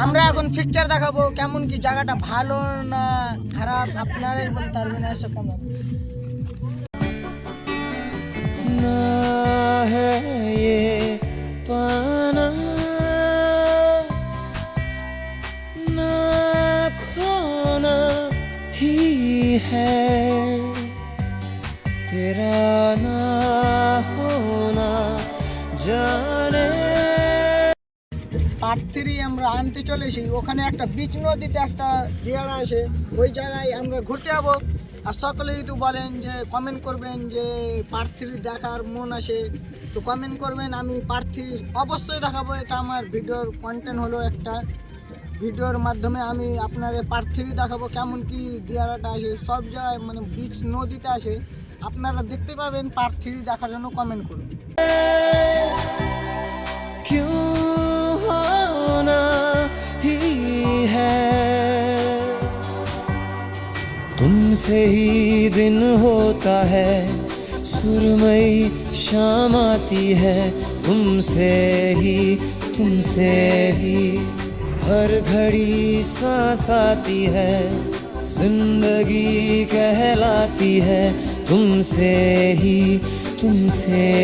আমরা এখন পিকচার দেখাবো কেমন কি জায়গাটা ভালো না খারাপ আপনারাই বলতে পারবেন। এসো কেমন ना है ये पाना ना खोना ही है तेरा ना होना जाने পার্ট 3 আমরা আনতে চলেছি। ওখানে একটা বিচ নদীতে একটা দিয়ারা আছে, ওই জায়গায় আমরা ঘুরতে যাবো। আর সকলে যদি বলেন যে কমেন্ট করবেন যে পার্ট 3 দেখার মন আসে তো কমেন্ট করবেন, আমি পার্ট 3 অবশ্যই দেখাবো। এটা আমার ভিডিওর কন্টেন্ট হলো, একটা ভিডিওর মাধ্যমে আমি আপনাদের পার্ট 3 দেখাবো কেমন কি দিয়ারাটা আসে, সব জায়গায় মানে বিচ নদীতে আসে, আপনারা দেখতে পাবেন। পার্ট 3 দেখার জন্য কমেন্ট করুন। क्यों होना ही है तुमसे ही दिन होता है सुरमई शाम आती है तुमसे ही हर घड़ी सांस आती है जिंदगी कहलाती है तुमसे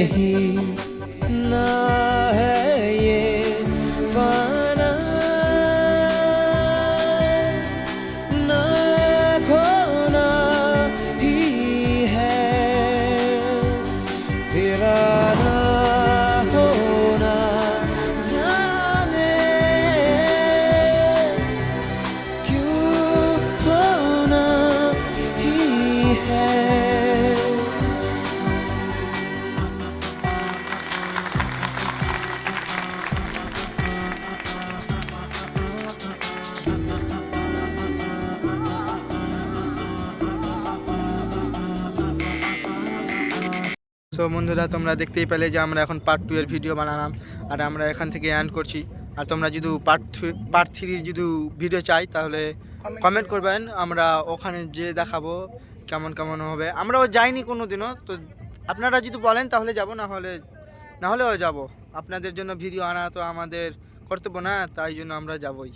ही ना है ये पाना ना खोना ही है तेरा ना होना जाने क्यों होना ही है। সো বন্ধুরা, তোমরা দেখতেই পেলে যে আমরা এখন পার্ট 2 এর ভিডিও বানালাম, আর আমরা এখান থেকে এন্ড করছি। আর তোমরা যদি পার্ট 3 যদি ভিডিও চাই তাহলে কমেন্ট করবেন, আমরা ওখানে যে দেখাবো কেমন কেমন হবে। আমরাও যাইনি কোনো দিনও, তো আপনারা যদি বলেন তাহলে যাব, না হলেও যাব। আপনাদের জন্য ভিডিও আনা তো আমাদের কর্তব্য না, তাই জন্য আমরা যাবই।